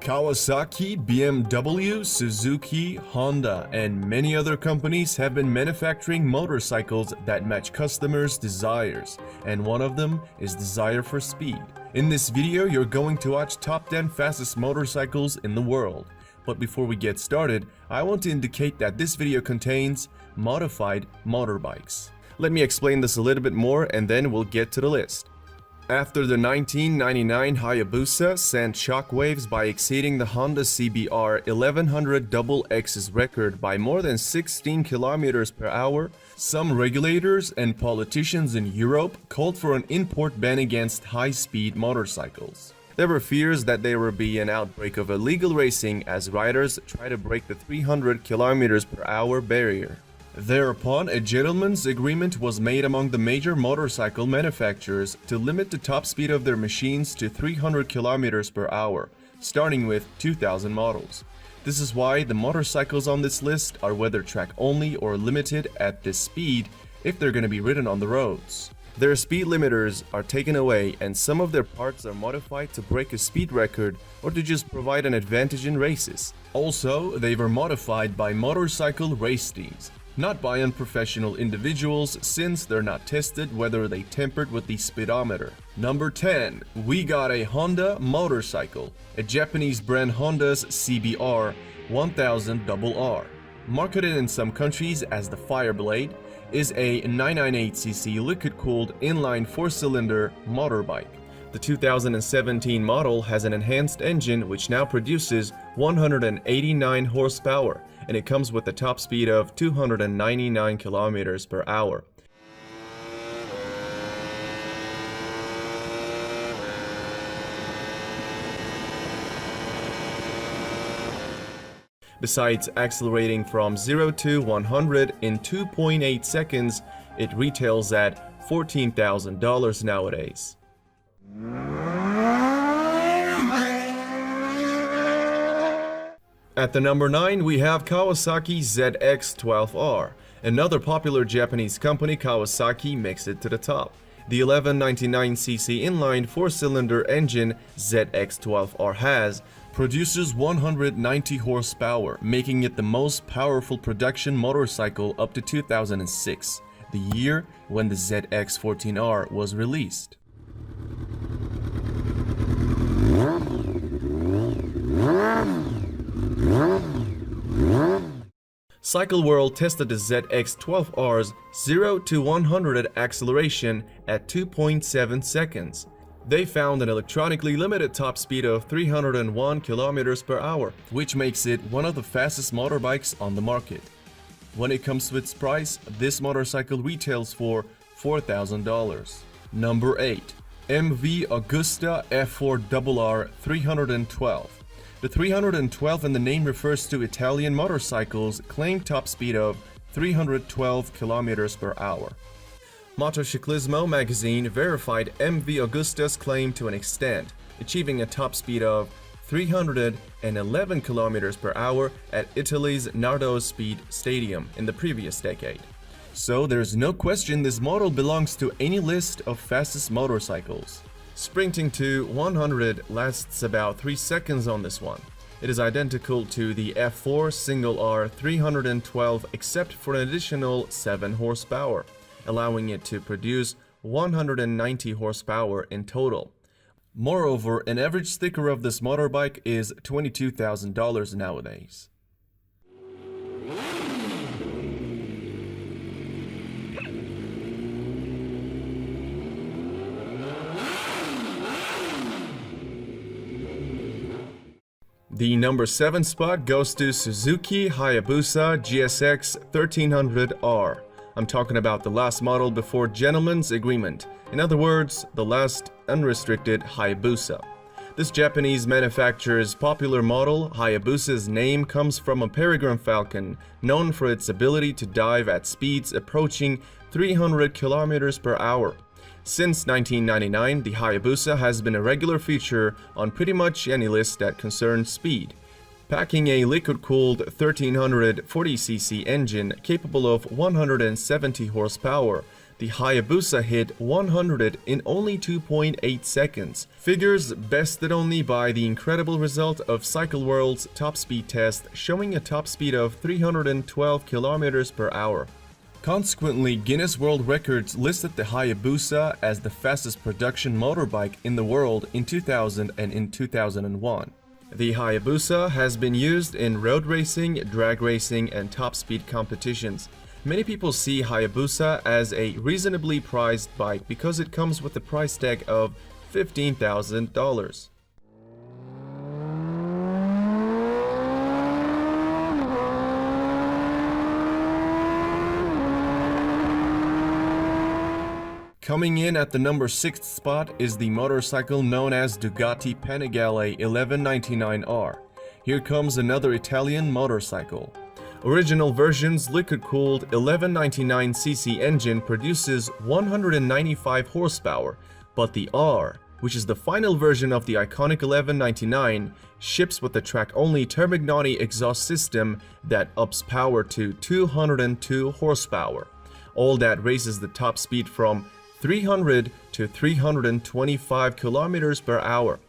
Kawasaki, BMW, Suzuki, Honda, and many other companies have been manufacturing motorcycles that match customers' desires, and one of them is desire for speed. In this video, you're going to watch top 10 fastest motorcycles in the world. But before we get started, I want to indicate that this video contains modified motorbikes. Let me explain this a little bit more and then we'll get to the list. After the 1999 Hayabusa sent shockwaves by exceeding the Honda CBR 1100RR's record by more than 16 km per hour, some regulators and politicians in Europe called for an import ban against high-speed motorcycles. There were fears that there would be an outbreak of illegal racing as riders try to break the 300 km per hour barrier. Thereupon, a gentleman's agreement was made among the major motorcycle manufacturers to limit the top speed of their machines to 300 km per hour, starting with 2000 models. This is why the motorcycles on this list are weather track only or limited at this speed if they're going to be ridden on the roads. Their speed limiters are taken away and some of their parts are modified to break a speed record or to just provide an advantage in races. Also, they were modified by motorcycle race teams, not by unprofessional individuals, since they're not tested whether they tampered with the speedometer. Number 10. We got a Honda motorcycle, a Japanese brand Honda's CBR 1000RR. Marketed in some countries as the Fireblade, is a 998cc liquid-cooled inline 4-cylinder motorbike. The 2017 model has an enhanced engine which now produces 189 horsepower, and it comes with a top speed of 299 km per hour. Besides accelerating from 0 to 100 in 2.8 seconds, it retails at $14,000 nowadays. At the number 9, we have Kawasaki ZX12R. Another popular Japanese company, Kawasaki, makes it to the top. The 1199cc inline 4-cylinder engine ZX12R produces 190 horsepower, making it the most powerful production motorcycle up to 2006, the year when the ZX14R was released. Cycle World tested the ZX12R's 0 to 100 acceleration at 2.7 seconds. They found an electronically limited top speed of 301 km per hour, which makes it one of the fastest motorbikes on the market. When it comes to its price, this motorcycle retails for $4,000. Number 8. MV Agusta F4RR 312. The 312 in the name refers to Italian motorcycles' claimed top speed of 312 km per hour. Motociclismo magazine verified MV Agusta's claim to an extent, achieving a top speed of 311 km per hour at Italy's Nardo Speed Stadium in the previous decade. So there's no question this model belongs to any list of fastest motorcycles. Sprinting to 100 lasts about 3 seconds on this one. It is identical to the F4 single R 312 except for an additional 7 horsepower, allowing it to produce 190 horsepower in total. Moreover, an average sticker of this motorbike is $22,000 nowadays. The number 7 spot goes to Suzuki Hayabusa GSX 1300R. I'm talking about the last model before gentleman's agreement. In other words, the last unrestricted Hayabusa. This Japanese manufacturer's popular model, Hayabusa's name comes from a peregrine falcon known for its ability to dive at speeds approaching 300 km per hour. Since 1999, the Hayabusa has been a regular feature on pretty much any list that concerns speed. Packing a liquid-cooled 1340cc engine capable of 170 horsepower, The Hayabusa hit 100 in only 2.8 seconds, figures bested only by the incredible result of Cycle World's top speed test showing a top speed of 312 km per hour. Consequently, Guinness World Records listed the Hayabusa as the fastest production motorbike in the world in 2000 and in 2001. The Hayabusa has been used in road racing, drag racing, and top speed competitions. Many people see Hayabusa as a reasonably priced bike because it comes with a price tag of $15,000. Coming in at the number 6th spot is the motorcycle known as Ducati Panigale 1199R. Here comes another Italian motorcycle. Original version's liquid-cooled 1199cc engine produces 195 horsepower, but the R, which is the final version of the iconic 1199, ships with the track-only Termignoni exhaust system that ups power to 202 horsepower. All that raises the top speed from 300 to 325 kilometers per hour.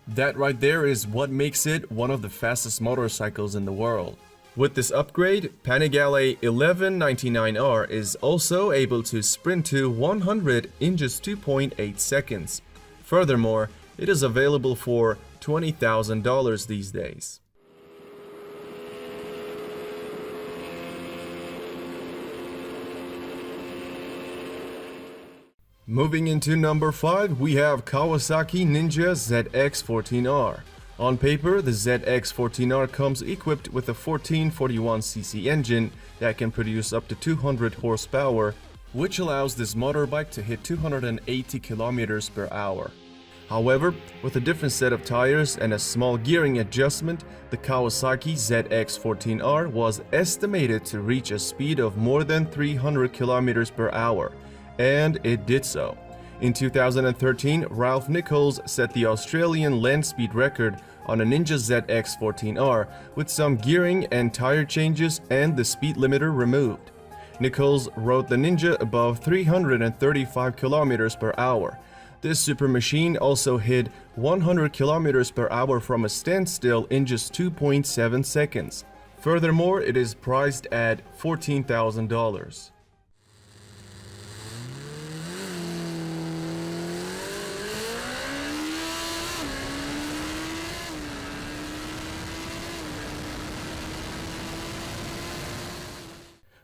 That right there is what makes it one of the fastest motorcycles in the world. With this upgrade, Panigale 1199R is also able to sprint to 100 in just 2.8 seconds. Furthermore, it is available for $20,000 these days. Moving into number 5, we have Kawasaki Ninja ZX14R. On paper, the ZX14R comes equipped with a 1441cc engine that can produce up to 200 horsepower, which allows this motorbike to hit 280 km per hour. However, with a different set of tires and a small gearing adjustment, the Kawasaki ZX14R was estimated to reach a speed of more than 300 km per hour, and it did so. In 2013, Ralph Nichols set the Australian land speed record on a Ninja ZX14R with some gearing and tire changes and the speed limiter removed. Nichols rode the Ninja above 335 km per hour. This super machine also hit 100 km per hour from a standstill in just 2.7 seconds. Furthermore, it is priced at $14,000.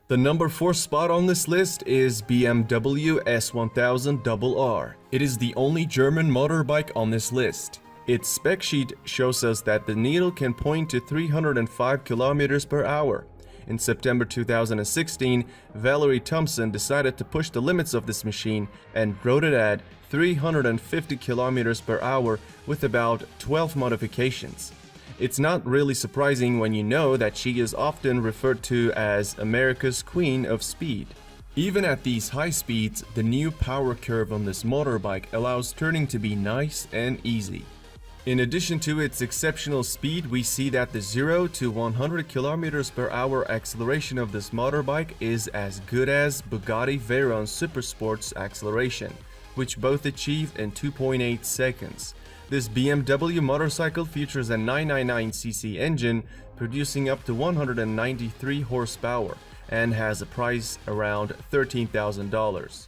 The number 4 spot on this list is BMW S1000RR. It is the only German motorbike on this list. Its spec sheet shows us that the needle can point to 305 km per hour. In September 2016, Valerie Thompson decided to push the limits of this machine and rode it at 350 km per hour with about 12 modifications. It's not really surprising when you know that she is often referred to as America's Queen of Speed. Even at these high speeds, the new power curve on this motorbike allows turning to be nice and easy. In addition to its exceptional speed, we see that the 0 to 100 km per hour acceleration of this motorbike is as good as Bugatti Veyron's Supersport's acceleration, which both achieved in 2.8 seconds. This BMW motorcycle features a 999cc engine producing up to 193 horsepower and has a price around $13,000.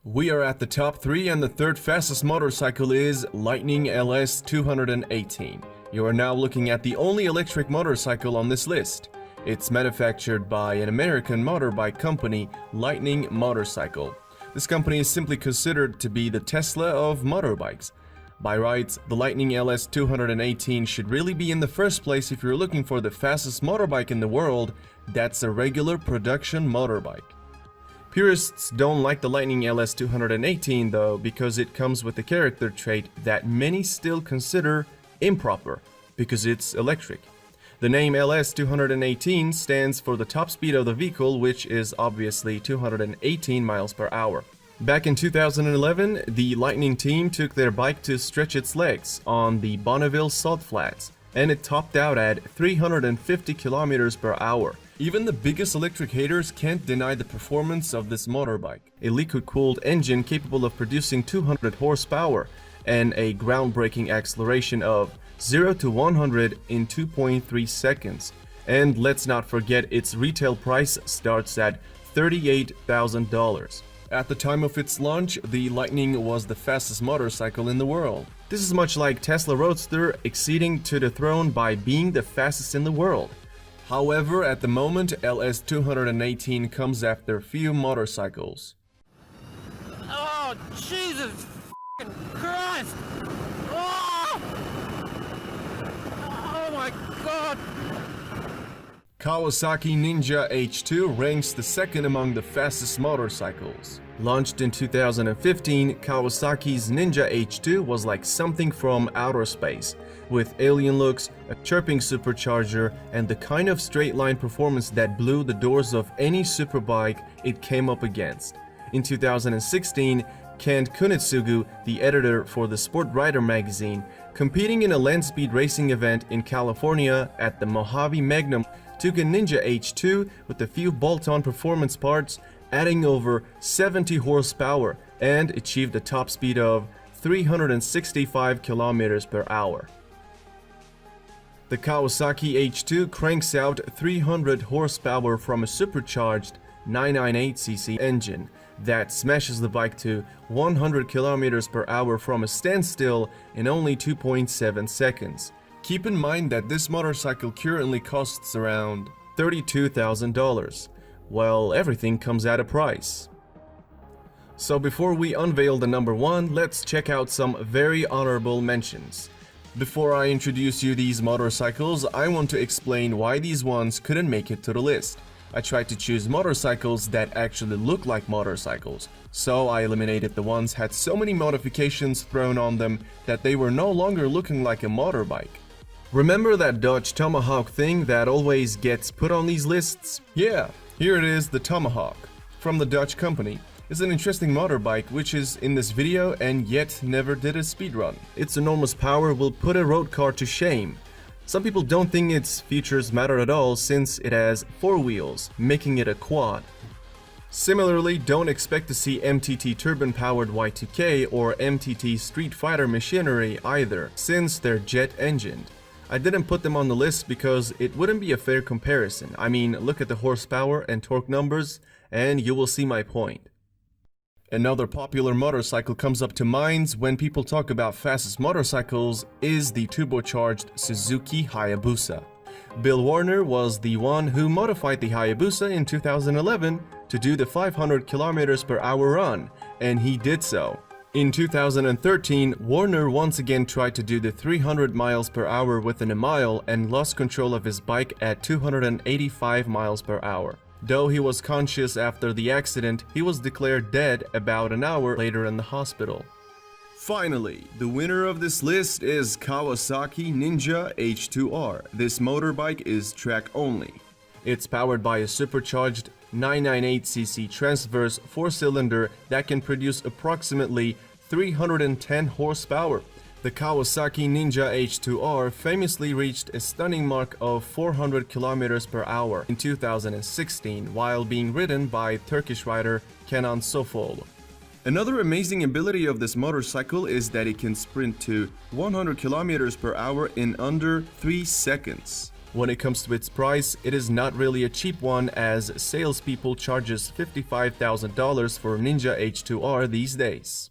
We are at the top 3, and the third fastest motorcycle is Lightning LS 218. You are now looking at the only electric motorcycle on this list. It's manufactured by an American motorbike company, Lightning Motorcycle. This company is simply considered to be the Tesla of motorbikes. By rights, the Lightning LS 218 should really be in the first place if you're looking for the fastest motorbike in the world that's a regular production motorbike. Purists don't like the Lightning LS 218 though, because it comes with a character trait that many still consider improper, because it's electric. The name LS 218 stands for the top speed of the vehicle, which is obviously 218 miles per hour. Back in 2011, the Lightning team took their bike to stretch its legs on the Bonneville Salt Flats, and it topped out at 350 kilometers per hour. Even the biggest electric haters can't deny the performance of this motorbike. A liquid-cooled engine capable of producing 200 horsepower and a groundbreaking acceleration of 0 to 100 in 2.3 seconds. And let's not forget its retail price starts at $38,000. At the time of its launch, the Lightning was the fastest motorcycle in the world. This is much like Tesla Roadster acceding to the throne by being the fastest in the world. However, at the moment, LS218 comes after few motorcycles. Oh, Jesus f***ing Christ! Oh! Oh my God! Kawasaki Ninja H2 ranks the second among the fastest motorcycles. Launched in 2015, Kawasaki's Ninja H2 was like something from outer space, with alien looks, a chirping supercharger, and the kind of straight-line performance that blew the doors of any superbike it came up against. In 2016, Kent Kunitsugu, the editor for the Sport Rider magazine, competing in a land speed racing event in California at the Mojave Magnum, took a Ninja H2 with a few bolt-on performance parts, adding over 70 horsepower, and achieved a top speed of 365 kilometers per hour. The Kawasaki H2 cranks out 300 horsepower from a supercharged 998cc engine that smashes the bike to 100 kilometers per hour from a standstill in only 2.7 seconds. Keep in mind that this motorcycle currently costs around $32,000. Well, everything comes at a price. So before we unveil the number one, let's check out some very honorable mentions. Before I introduce you these motorcycles, I want to explain why these ones couldn't make it to the list. I tried to choose motorcycles that actually look like motorcycles, so I eliminated the ones had so many modifications thrown on them that they were no longer looking like a motorbike. Remember that Dodge Tomahawk thing that always gets put on these lists? Yeah, here it is, the Tomahawk, from the Dodge company. It's an interesting motorbike which is in this video and yet never did a speedrun. Its enormous power will put a road car to shame. Some people don't think its features matter at all since it has 4 wheels, making it a quad. Similarly, don't expect to see MTT turbine-powered Y2K or MTT Street Fighter machinery either, since they're jet-engined. I didn't put them on the list because it wouldn't be a fair comparison. I mean, look at the horsepower and torque numbers and you will see my point. Another popular motorcycle comes up to minds when people talk about fastest motorcycles is the turbocharged Suzuki Hayabusa. Bill Warner was the one who modified the Hayabusa in 2011 to do the 500 km per hour run, and he did so. In 2013, Warner once again tried to do the 300 miles per hour within a mile and lost control of his bike at 285 miles per hour. Though he was conscious after the accident, he was declared dead about an hour later in the hospital. Finally, the winner of this list is Kawasaki Ninja H2R. This motorbike is track only. It's powered by a supercharged 998cc transverse 4-cylinder that can produce approximately 310 horsepower. The Kawasaki Ninja H2R famously reached a stunning mark of 400 km per hour in 2016 while being ridden by Turkish rider Kenan Sofol. Another amazing ability of this motorcycle is that it can sprint to 100 km per hour in under 3 seconds. When it comes to its price, it is not really a cheap one as salespeople charges $55,000 for Ninja H2R these days.